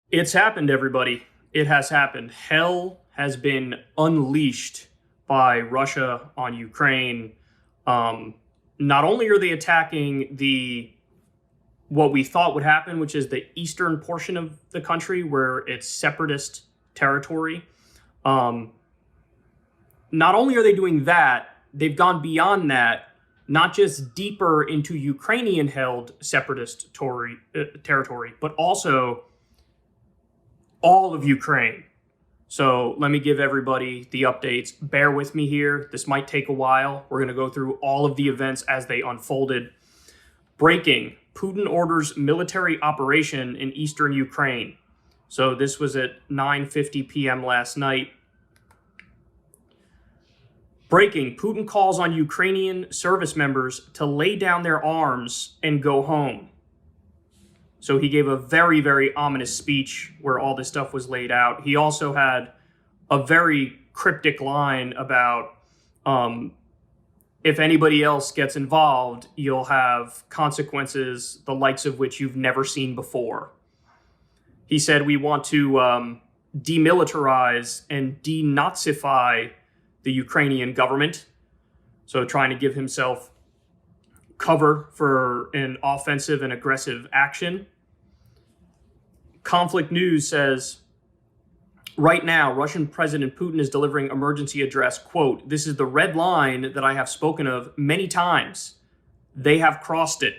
It's happened, everybody. It has happened. Hell has been unleashed by Russia on Ukraine. Not only are they attacking what we thought would happen, which is the eastern portion of the country where it's separatist territory. Not only are they doing that, they've gone beyond that, not just deeper into Ukrainian-held separatist territory, but also all of Ukraine. So let me give everybody the updates. Bear with me here. This might take a while. We're going to go through all of the events as they unfolded. Breaking: Putin orders military operation in eastern Ukraine. So this was at 9:50 p.m. last night. Breaking: Putin calls on Ukrainian service members to lay down their arms and go home. So he gave a very, very ominous speech where all this stuff was laid out. He also had a very cryptic line about if anybody else gets involved, you'll have consequences the likes of which you've never seen before. He said we want to demilitarize and denazify the Ukrainian government. So trying to give himself cover for an offensive and aggressive action. Conflict News says, right now, Russian President Putin is delivering emergency address. Quote, "This is the red line that I have spoken of many times. They have crossed it."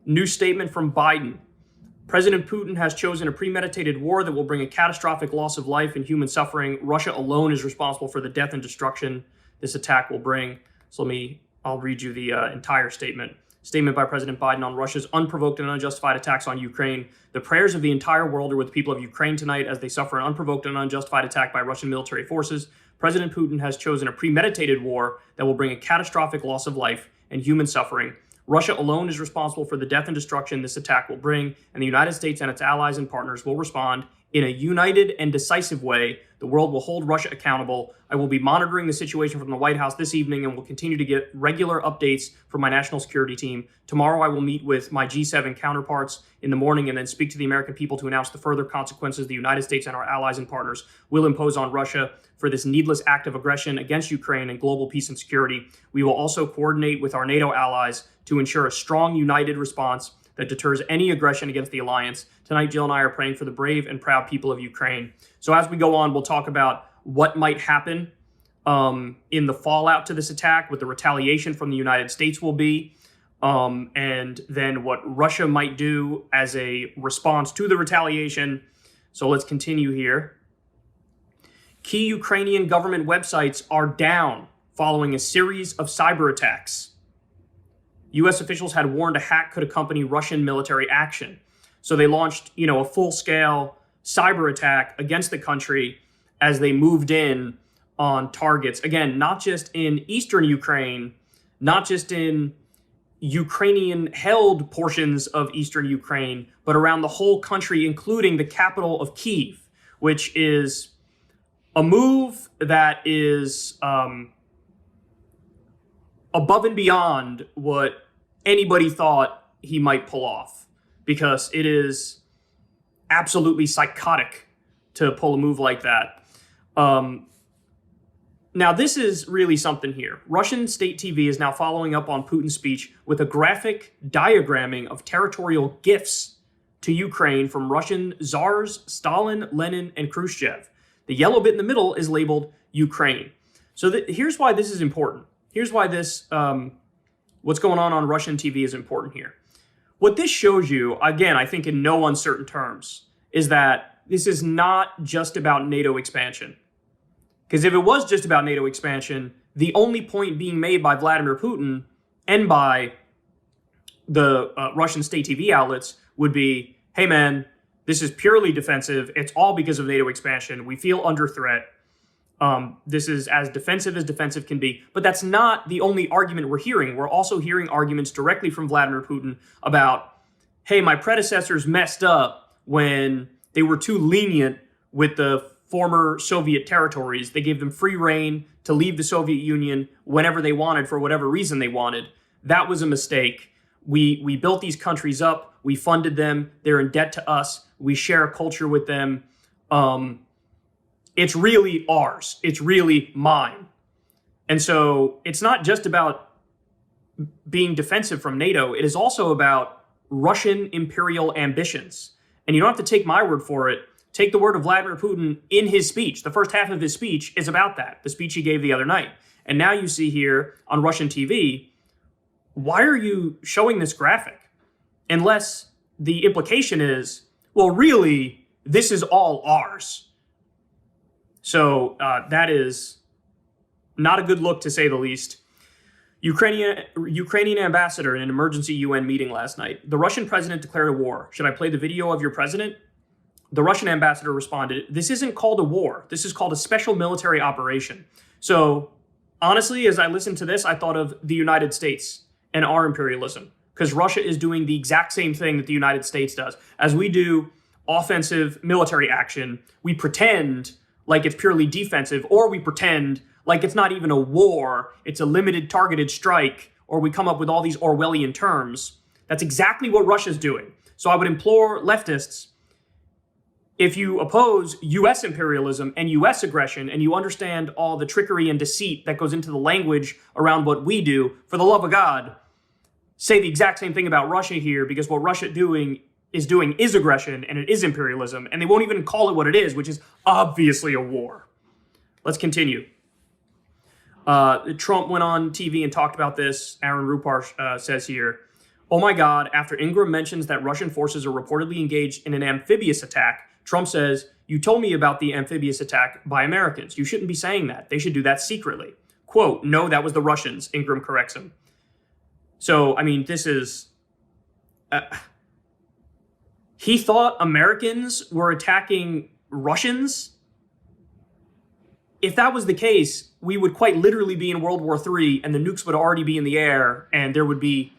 New statement from Biden. President Putin has chosen a premeditated war that will bring a catastrophic loss of life and human suffering. Russia alone is responsible for the death and destruction this attack will bring. So I'll read you the entire statement. Statement by President Biden on Russia's unprovoked and unjustified attacks on Ukraine. The prayers of the entire world are with the people of Ukraine tonight as they suffer an unprovoked and unjustified attack by Russian military forces. President Putin has chosen a premeditated war that will bring a catastrophic loss of life and human suffering. Russia alone is responsible for the death and destruction this attack will bring, and the United States and its allies and partners will respond in a united and decisive way. The world will hold Russia accountable. I will be monitoring the situation from the White House this evening and will continue to get regular updates from my national security team. Tomorrow I will meet with my G7 counterparts in the morning and then speak to the American people to announce the further consequences the United States and our allies and partners will impose on Russia for this needless act of aggression against Ukraine and global peace and security. We will also coordinate with our NATO allies to ensure a strong, united response that deters any aggression against the alliance. Tonight, Jill and I are praying for the brave and proud people of Ukraine. So as we go on, we'll talk about what might happen in the fallout to this attack, what the retaliation from the United States will be, and then what Russia might do as a response to the retaliation. So let's continue here. Key Ukrainian government websites are down following a series of cyber attacks. U.S. officials had warned a hack could accompany Russian military action. So they launched, a full-scale cyber attack against the country as they moved in on targets. Again, not just in eastern Ukraine, not just in Ukrainian-held portions of eastern Ukraine, but around the whole country, including the capital of Kyiv, which is a move that is above and beyond what anybody thought he might pull off, because it is absolutely psychotic to pull a move like that. Now, this is really something here. Russian state TV is now following up on Putin's speech with a graphic diagramming of territorial gifts to Ukraine from Russian czars Stalin, Lenin, and Khrushchev. The yellow bit in the middle is labeled Ukraine. So here's why this is important. Here's why this, what's going on Russian TV is important here. What this shows you, again, I think in no uncertain terms, is that this is not just about NATO expansion. Because if it was just about NATO expansion, the only point being made by Vladimir Putin and by the Russian state TV outlets would be, hey man, this is purely defensive. It's all because of NATO expansion. We feel under threat. This is as defensive can be. But that's not the only argument we're hearing. We're also hearing arguments directly from Vladimir Putin about, hey, my predecessors messed up when they were too lenient with the former Soviet territories. They gave them free rein to leave the Soviet Union whenever they wanted for whatever reason they wanted. That was a mistake. We built these countries up. We funded them. They're in debt to us. We share a culture with them. It's really ours. It's really mine. And so it's not just about being defensive from NATO. It is also about Russian imperial ambitions. And you don't have to take my word for it. Take the word of Vladimir Putin in his speech. The first half of his speech is about that, the speech he gave the other night. And now you see here on Russian TV, why are you showing this graphic? Unless the implication is, well, really, this is all ours. So that is not a good look, to say the least. Ukrainian ambassador in an emergency UN meeting last night. The Russian president declared a war. Should I play the video of your president? The Russian ambassador responded, this isn't called a war. This is called a special military operation. So honestly, as I listened to this, I thought of the United States and our imperialism, because Russia is doing the exact same thing that the United States does. As we do offensive military action, we pretend like it's purely defensive, or we pretend like it's not even a war, it's a limited targeted strike, or we come up with all these Orwellian terms. That's exactly what Russia's doing. So I would implore leftists, if you oppose U.S. imperialism and U.S. aggression, and you understand all the trickery and deceit that goes into the language around what we do, for the love of God, say the exact same thing about Russia here, because what Russia is aggression, and it is imperialism, and they won't even call it what it is, which is obviously a war. Let's continue. Trump went on TV and talked about this. Aaron Rupar says here, oh my God, after Ingram mentions that Russian forces are reportedly engaged in an amphibious attack, Trump says, you told me about the amphibious attack by Americans. You shouldn't be saying that. They should do that secretly. Quote, no, that was the Russians. Ingram corrects him. So, I mean, this is... he thought Americans were attacking Russians? If that was the case, we would quite literally be in World War III, and the nukes would already be in the air, and there would be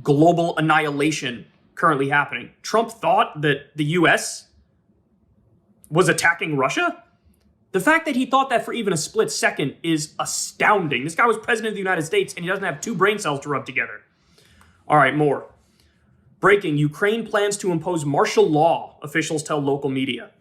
global annihilation currently happening. Trump thought that the U.S. was attacking Russia? The fact that he thought that for even a split second is astounding. This guy was president of the United States, and he doesn't have two brain cells to rub together. All right, more. Breaking, Ukraine plans to impose martial law, officials tell local media.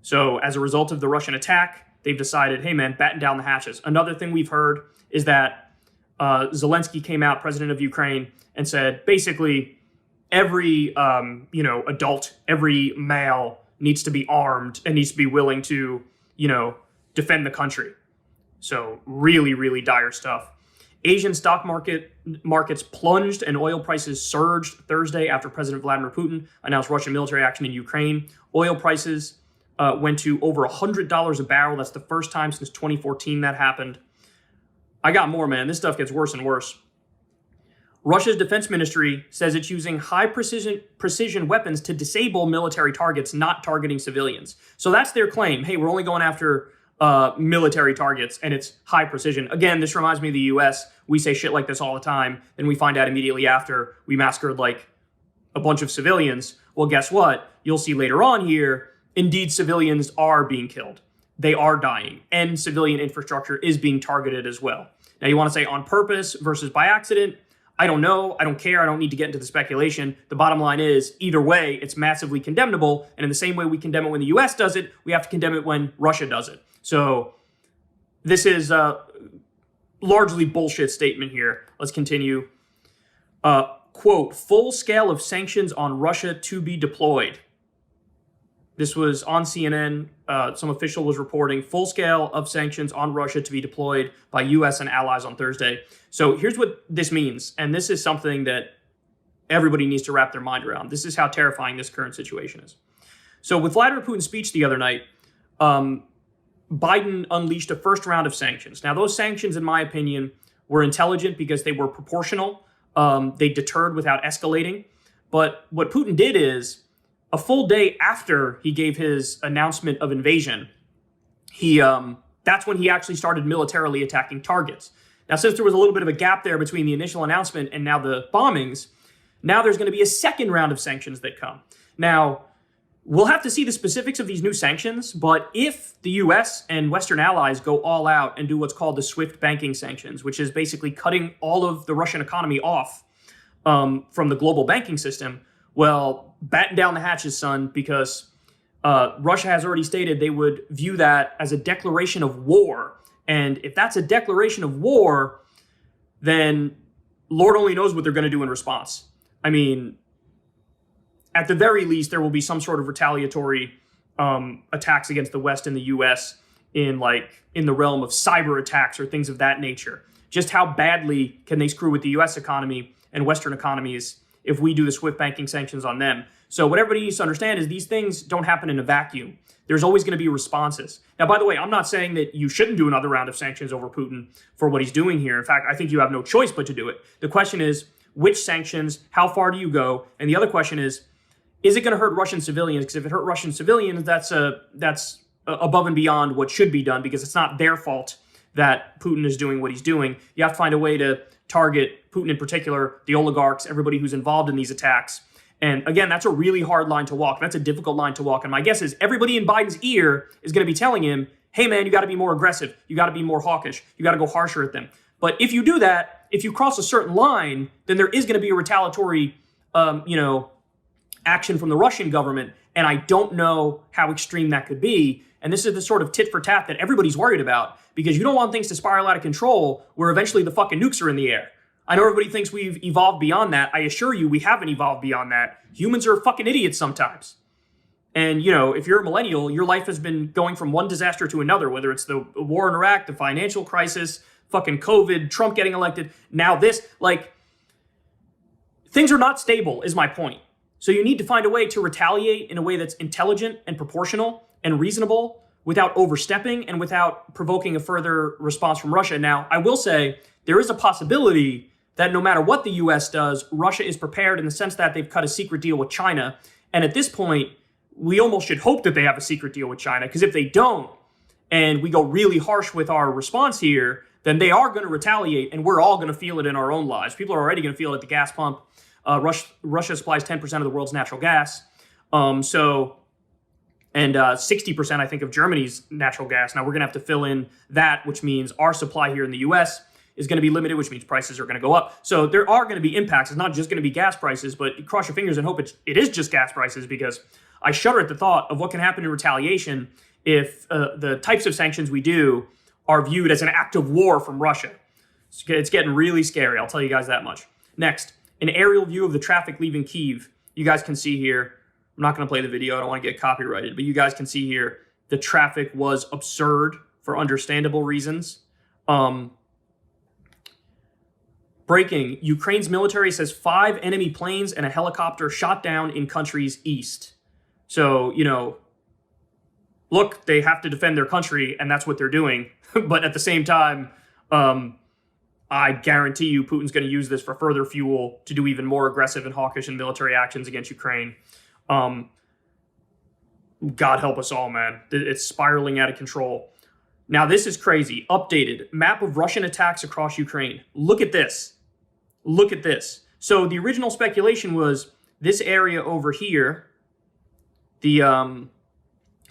So as a result of the Russian attack, they've decided, hey man, batten down the hatches. Another thing we've heard is that Zelensky came out, president of Ukraine, and said, basically, every adult, every male needs to be armed and needs to be willing to, defend the country. So really, really dire stuff. Asian stock markets plunged and oil prices surged Thursday after President Vladimir Putin announced Russian military action in Ukraine. Oil prices went to over $100 a barrel. That's the first time since 2014 that happened. I got more, man. This stuff gets worse and worse. Russia's defense ministry says it's using high precision weapons to disable military targets, not targeting civilians. So that's their claim. Hey, we're only going after military targets, and it's high precision. Again, this reminds me of the U.S. We say shit like this all the time, then we find out immediately after we massacred like a bunch of civilians. Well, guess what? You'll see later on here, indeed, civilians are being killed. They are dying, and civilian infrastructure is being targeted as well. Now, you want to say on purpose versus by accident? I don't know. I don't care. I don't need to get into the speculation. The bottom line is, either way, it's massively condemnable. And in the same way we condemn it when the U.S. does it, we have to condemn it when Russia does it. So this is a largely bullshit statement here. Let's continue. Quote, full scale of sanctions on Russia to be deployed. This was on CNN. Some official was reporting full scale of sanctions on Russia to be deployed by U.S. and allies on Thursday. So here's what this means. And this is something that everybody needs to wrap their mind around. This is how terrifying this current situation is. So with Vladimir Putin's speech the other night, Biden unleashed a first round of sanctions. Now, those sanctions, in my opinion, were intelligent because they were proportional. They deterred without escalating. But what Putin did is, a full day after he gave his announcement of invasion, that's when he actually started militarily attacking targets. Now, since there was a little bit of a gap there between the initial announcement and now the bombings, now there's going to be a second round of sanctions that come. Now, we'll have to see the specifics of these new sanctions, but if the U.S. and Western allies go all out and do what's called the SWIFT banking sanctions, which is basically cutting all of the Russian economy off, from the global banking system. Well, batten down the hatches, son, because Russia has already stated they would view that as a declaration of war. And if that's a declaration of war, then Lord only knows what they're going to do in response. I mean, at the very least, there will be some sort of retaliatory attacks against the West and the U.S. in the realm of cyber attacks or things of that nature. Just how badly can they screw with the U.S. economy and Western economies if we do the SWIFT banking sanctions on them? So what everybody needs to understand is these things don't happen in a vacuum. There's always going to be responses. Now, by the way, I'm not saying that you shouldn't do another round of sanctions over Putin for what he's doing here. In fact, I think you have no choice but to do it. The question is, which sanctions? How far do you go? And the other question is it going to hurt Russian civilians? Because if it hurt Russian civilians, that's above and beyond what should be done, because it's not their fault that Putin is doing what he's doing. You have to find a way to target Putin in particular, the oligarchs, everybody who's involved in these attacks. And again, that's a really hard line to walk. That's a difficult line to walk. And my guess is everybody in Biden's ear is going to be telling him, hey, man, you got to be more aggressive. You got to be more hawkish. You got to go harsher at them. But if you do that, if you cross a certain line, then there is going to be a retaliatory, action from the Russian government. And I don't know how extreme that could be. And this is the sort of tit for tat that everybody's worried about, because you don't want things to spiral out of control where eventually the fucking nukes are in the air. I know everybody thinks we've evolved beyond that. I assure you, we haven't evolved beyond that. Humans are fucking idiots sometimes. And, if you're a millennial, your life has been going from one disaster to another, whether it's the war in Iraq, the financial crisis, fucking COVID, Trump getting elected, now this, things are not stable is my point. So you need to find a way to retaliate in a way that's intelligent and proportional and reasonable without overstepping and without provoking a further response from Russia. Now, I will say there is a possibility that no matter what the U.S. does, Russia is prepared in the sense that they've cut a secret deal with China. And at this point, we almost should hope that they have a secret deal with China, because if they don't, and we go really harsh with our response here, then they are going to retaliate, and we're all going to feel it in our own lives. People are already going to feel it at the gas pump. Russia supplies 10% of the world's natural gas. And 60%, I think, of Germany's natural gas. Now, we're going to have to fill in that, which means our supply here in the U.S. is going to be limited, which means prices are going to go up. So there are going to be impacts. It's not just going to be gas prices, but cross your fingers and hope it is just gas prices, because I shudder at the thought of what can happen in retaliation if the types of sanctions we do are viewed as an act of war from Russia. It's getting really scary. I'll tell you guys that much. Next, an aerial view of the traffic leaving Kyiv. You guys can see here. I'm not going to play the video. I don't want to get copyrighted, but you guys can see here the traffic was absurd for understandable reasons. Breaking, Ukraine's military says 5 enemy planes and a helicopter shot down in country's east. So, look, they have to defend their country, and that's what they're doing. But at the same time, I guarantee you Putin's going to use this for further fuel to do even more aggressive and hawkish and military actions against Ukraine. God help us all, man. It's spiraling out of control. Now, this is crazy. Updated map of Russian attacks across Ukraine. Look at this. Look at this. So the original speculation was this area over here, the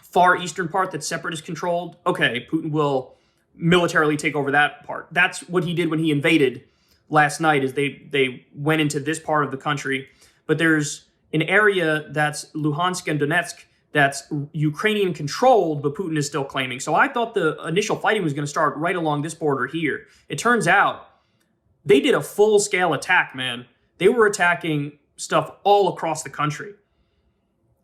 far eastern part that's separatist controlled. Okay, Putin will militarily take over that part. That's what he did when he invaded last night, is they went into this part of the country. But there's an area that's Luhansk and Donetsk that's Ukrainian controlled, but Putin is still claiming. So I thought the initial fighting was going to start right along this border here. It turns out they did a full-scale attack, man. They were attacking stuff all across the country.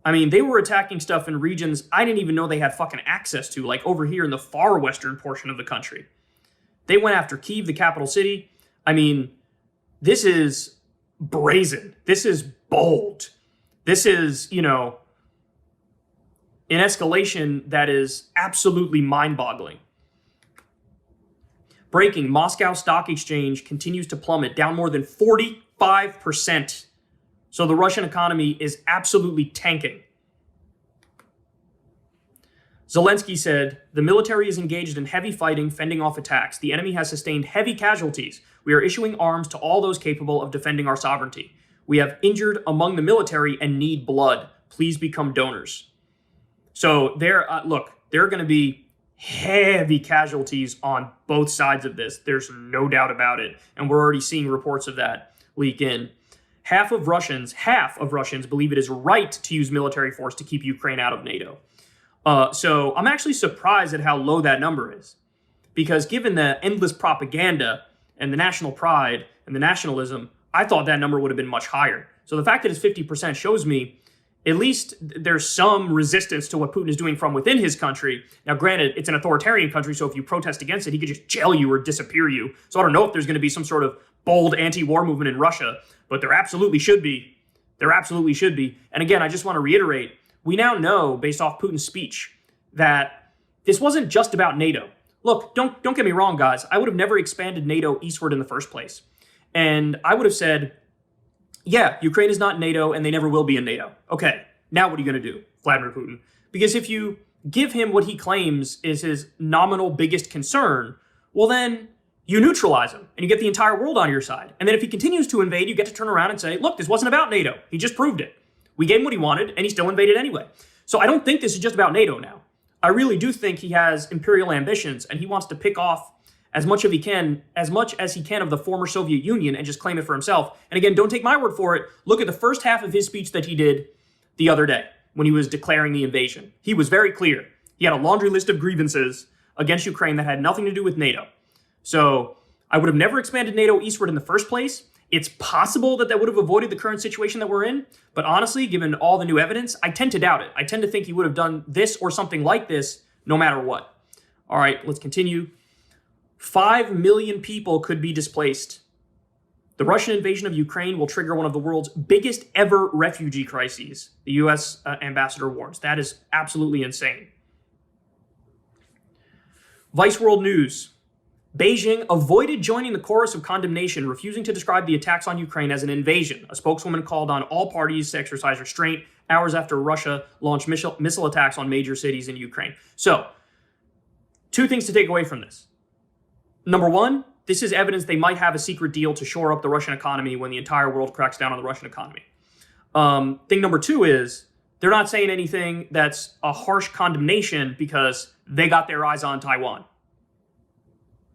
I mean, they were attacking stuff in regions I didn't even know they had fucking access to, like over here in the far western portion of the country. They went after Kyiv, the capital city. I mean, this is brazen. This is bold. This is, an escalation that is absolutely mind-boggling. Breaking, Moscow Stock Exchange continues to plummet, down more than 45%. So the Russian economy is absolutely tanking. Zelensky said, the military is engaged in heavy fighting, fending off attacks. The enemy has sustained heavy casualties. We are issuing arms to all those capable of defending our sovereignty. We have injured among the military and need blood. Please become donors. So there are going to be heavy casualties on both sides of this. There's no doubt about it. And we're already seeing reports of that leak in. half of Russians believe it is right to use military force to keep Ukraine out of NATO. So I'm actually surprised at how low that number is, because given the endless propaganda and the national pride and the nationalism, I thought that number would have been much higher. So the fact that it's 50% shows me at least there's some resistance to what Putin is doing from within his country. Now, granted, it's an authoritarian country, so if you protest against it, he could just jail you or disappear you. So I don't know if there's going to be some sort of bold anti-war movement in Russia, but there absolutely should be. There absolutely should be. And again, I just want to reiterate, we now know, based off Putin's speech, that this wasn't just about NATO. Look, don't get me wrong, guys. I would have never expanded NATO eastward in the first place. And I would have said, yeah, Ukraine is not NATO and they never will be in NATO. Okay, now what are you going to do, Vladimir Putin? Because if you give him what he claims is his nominal biggest concern, well then you neutralize him and you get the entire world on your side. And then if he continues to invade, you get to turn around and say, look, this wasn't about NATO. He just proved it. We gave him what he wanted and he still invaded anyway. So I don't think this is just about NATO now. I really do think he has imperial ambitions and he wants to pick off as much as he can of the former Soviet Union and just claim it for himself. And again, don't take my word for it. Look at the first half of his speech that he did the other day when he was declaring the invasion. He was very clear. He had a laundry list of grievances against Ukraine that had nothing to do with NATO. So I would have never expanded NATO eastward in the first place. It's possible that would have avoided the current situation that we're in. But honestly, given all the new evidence, I tend to doubt it. I tend to think he would have done this or something like this no matter what. All right, let's continue. 5 million people could be displaced. The Russian invasion of Ukraine will trigger one of the world's biggest ever refugee crises, the U.S. ambassador warns. That is absolutely insane. Vice World News. Beijing avoided joining the chorus of condemnation, refusing to describe the attacks on Ukraine as an invasion. A spokeswoman called on all parties to exercise restraint hours after Russia launched missile attacks on major cities in Ukraine. So, two things to take away from this. Number one, this is evidence they might have a secret deal to shore up the Russian economy when the entire world cracks down on the Russian economy. Thing number two is they're not saying anything that's a harsh condemnation because they got their eyes on Taiwan.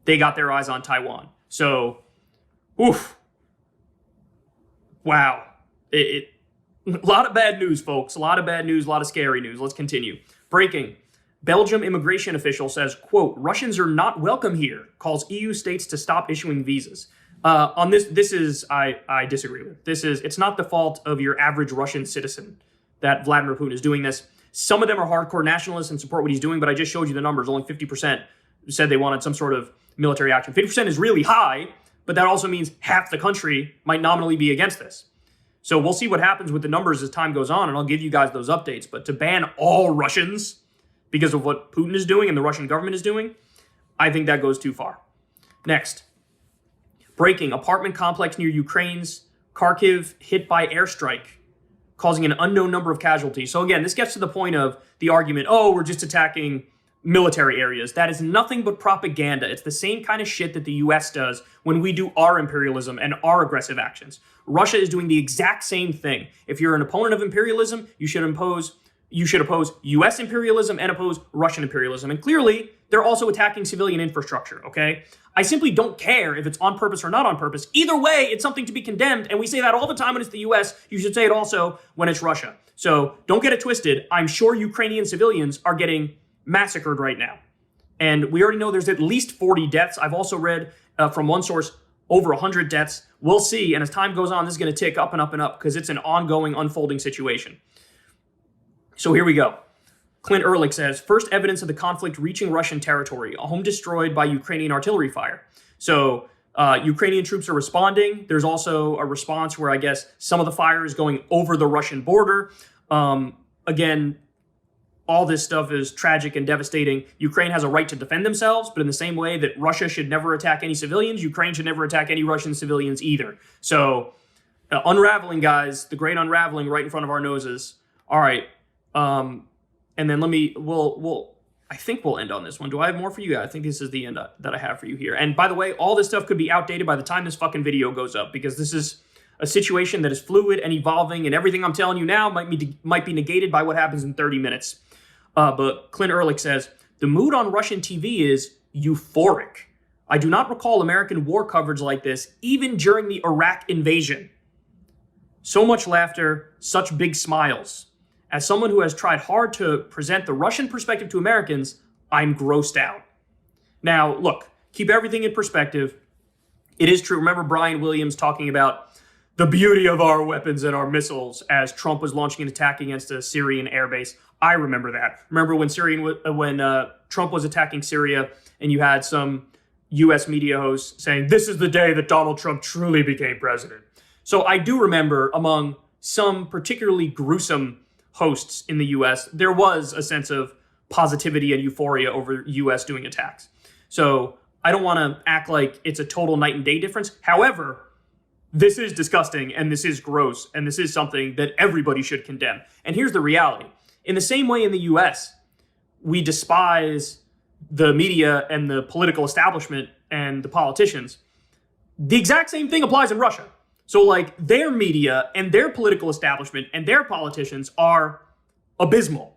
They got their eyes on Taiwan. So, oof. Wow. A lot of bad news, folks. A lot of bad news, a lot of scary news. Let's continue. Breaking. Belgium immigration official says, quote, Russians are not welcome here, calls EU states to stop issuing visas. On this, I disagree with. It's not the fault of your average Russian citizen that Vladimir Putin is doing this. Some of them are hardcore nationalists and support what he's doing, but I just showed you the numbers. Only 50% said they wanted some sort of military action. 50% is really high, but that also means half the country might nominally be against this. So we'll see what happens with the numbers as time goes on, and I'll give you guys those updates. But to ban all Russians because of what Putin is doing and the Russian government is doing, I think that goes too far. Next. Breaking. Apartment complex near Ukraine's Kharkiv hit by airstrike, causing an unknown number of casualties. So again, this gets to the point of the argument, oh, we're just attacking military areas. That is nothing but propaganda. It's the same kind of shit that the US does when we do our imperialism and our aggressive actions. Russia is doing the exact same thing. If you're an opponent of imperialism, you should oppose US imperialism and oppose Russian imperialism. And clearly, they're also attacking civilian infrastructure, okay? I simply don't care if it's on purpose or not on purpose. Either way, it's something to be condemned, and we say that all the time when it's the US. You should say it also when it's Russia. So don't get it twisted. I'm sure Ukrainian civilians are getting massacred right now. And we already know there's at least 40 deaths. I've also read from one source over 100 deaths. We'll see, and as time goes on, this is going to tick up and up and up because it's an ongoing, unfolding situation. So here we go. Clint Ehrlich says, first evidence of the conflict reaching Russian territory, a home destroyed by Ukrainian artillery fire. So Ukrainian troops are responding. There's also a response where I guess some of the fire is going over the Russian border. Again, all this stuff is tragic and devastating. Ukraine has a right to defend themselves, but in the same way that Russia should never attack any civilians, Ukraine should never attack any Russian civilians either. So unraveling, guys, the great unraveling right in front of our noses. All right. And then I think we'll end on this one. Do I have more for you guys? I think this is the end that I have for you here. And by the way, all this stuff could be outdated by the time this fucking video goes up because this is a situation that is fluid and evolving, and everything I'm telling you now might be negated by what happens in 30 minutes. But Clint Ehrlich says, the mood on Russian TV is euphoric. I do not recall American war coverage like this, even during the Iraq invasion. So much laughter, such big smiles. As someone who has tried hard to present the Russian perspective to Americans, I'm grossed out. Now, look, keep everything in perspective. It is true. Remember Brian Williams talking about the beauty of our weapons and our missiles as Trump was launching an attack against a Syrian airbase. I remember that. Remember when Trump was attacking Syria and you had some U.S. media hosts saying, this is the day that Donald Trump truly became president. So I do remember among some particularly gruesome hosts in the U.S., there was a sense of positivity and euphoria over U.S. doing attacks. So I don't want to act like it's a total night and day difference. However, this is disgusting and this is gross and this is something that everybody should condemn. And here's the reality. In the same way in the US, we despise the media and the political establishment and the politicians. The exact same thing applies in Russia. So like their media and their political establishment and their politicians are abysmal.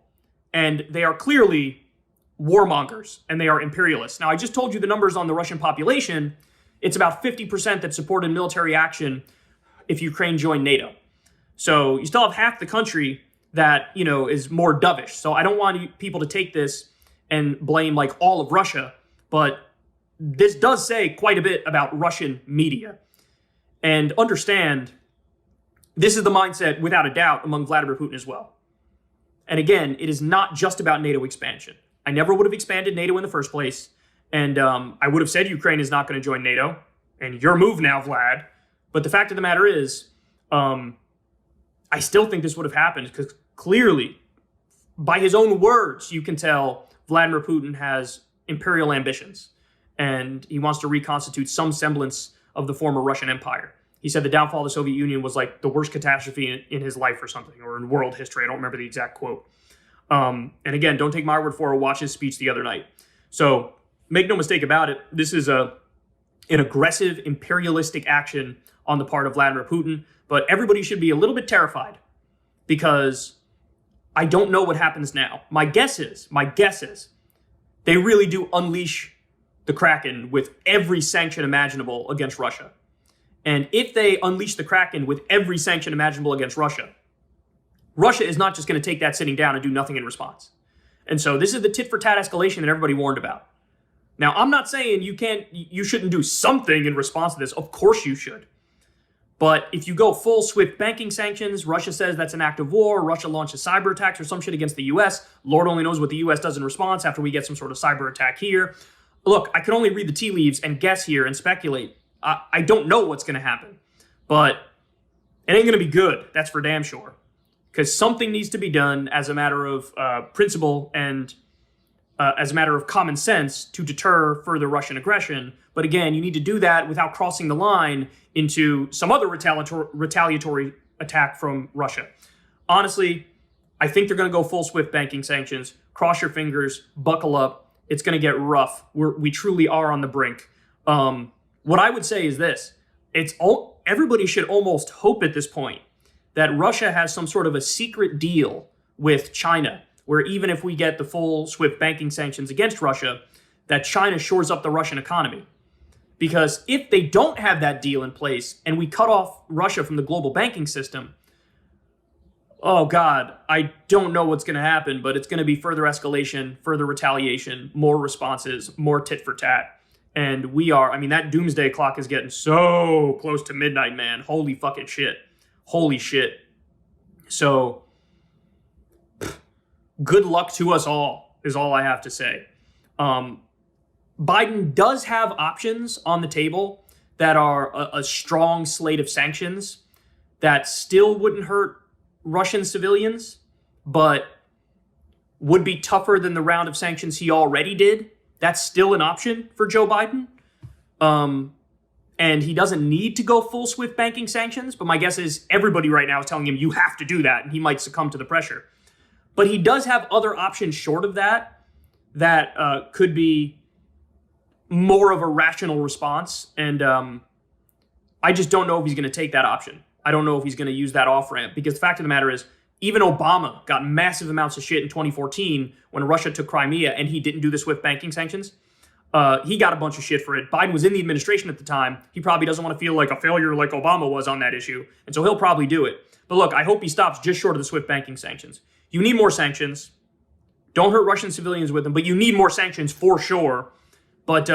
And they are clearly warmongers and they are imperialists. Now, I just told you the numbers on the Russian population. It's about 50% that supported military action if Ukraine joined NATO. So you still have half the country that, is more dovish. So I don't want people to take this and blame like all of Russia, but this does say quite a bit about Russian media. And understand, this is the mindset, without a doubt, among Vladimir Putin as well. And again, it is not just about NATO expansion. I never would have expanded NATO in the first place. And I would have said Ukraine is not going to join NATO. And your move now, Vlad. But the fact of the matter is, I still think this would have happened because clearly, by his own words, you can tell Vladimir Putin has imperial ambitions. And he wants to reconstitute some semblance of the former Russian Empire. He said the downfall of the Soviet Union was like the worst catastrophe in his life or something, or in world history. I don't remember the exact quote. And again, don't take my word for it. Watch his speech the other night. So make no mistake about it. This is an aggressive imperialistic action on the part of Vladimir Putin. But everybody should be a little bit terrified because I don't know what happens now. My guess is they really do unleash the Kraken with every sanction imaginable against Russia. And if they unleash the Kraken with every sanction imaginable against Russia, Russia is not just going to take that sitting down and do nothing in response. And so this is the tit for tat escalation that everybody warned about. Now, I'm not saying you shouldn't do something in response to this. Of course you should. But if you go full SWIFT banking sanctions, Russia says that's an act of war, Russia launches cyber attacks or some shit against the US. Lord only knows what the US does in response after we get some sort of cyber attack here. Look, I can only read the tea leaves and guess here and speculate. I don't know what's going to happen, but it ain't going to be good. That's for damn sure. Because something needs to be done as a matter of principle and as a matter of common sense to deter further Russian aggression. But again, you need to do that without crossing the line into some other retaliatory attack from Russia. Honestly, I think they're going to go full SWIFT banking sanctions. Cross your fingers, buckle up. It's going to get rough. We truly are on the brink. What I would say is this. Everybody should almost hope at this point that Russia has some sort of a secret deal with China, where even if we get the full SWIFT banking sanctions against Russia, that China shores up the Russian economy. Because if they don't have that deal in place and we cut off Russia from the global banking system, oh God, I don't know what's going to happen, but it's going to be further escalation, further retaliation, more responses, more tit for tat. And that doomsday clock is getting so close to midnight, man. Holy fucking shit. Holy shit. So, good luck to us all, is all I have to say. Biden does have options on the table that are a strong slate of sanctions that still wouldn't hurt Russian civilians, but would be tougher than the round of sanctions he already did. That's still an option for Joe Biden. And he doesn't need to go full SWIFT banking sanctions, but my guess is everybody right now is telling him you have to do that, and he might succumb to the pressure. But he does have other options short of that could be more of a rational response, and I just don't know if he's going to take that option. I don't know if he's going to use that off-ramp, because the fact of the matter is, even Obama got massive amounts of shit in 2014 when Russia took Crimea and he didn't do the SWIFT banking sanctions. He got a bunch of shit for it. Biden was in the administration at the time. He probably doesn't want to feel like a failure like Obama was on that issue. And so he'll probably do it. But look, I hope he stops just short of the SWIFT banking sanctions. You need more sanctions. Don't hurt Russian civilians with them, but you need more sanctions for sure. But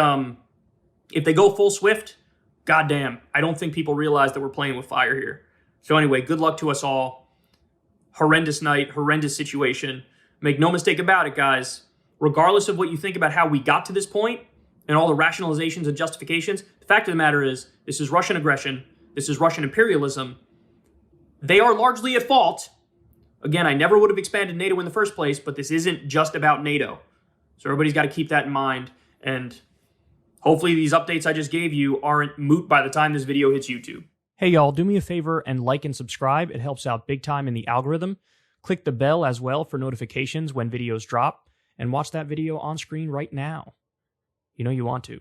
if they go full SWIFT, goddamn, I don't think people realize that we're playing with fire here. So anyway, good luck to us all. Horrendous night, horrendous situation. Make no mistake about it, guys. Regardless of what you think about how we got to this point and all the rationalizations and justifications, the fact of the matter is this is Russian aggression. This is Russian imperialism. They are largely at fault. Again, I never would have expanded NATO in the first place, but this isn't just about NATO. So everybody's got to keep that in mind. And hopefully these updates I just gave you aren't moot by the time this video hits YouTube. Hey y'all, do me a favor and like and subscribe. It helps out big time in the algorithm. Click the bell as well for notifications when videos drop. And watch that video on screen right now. You know you want to.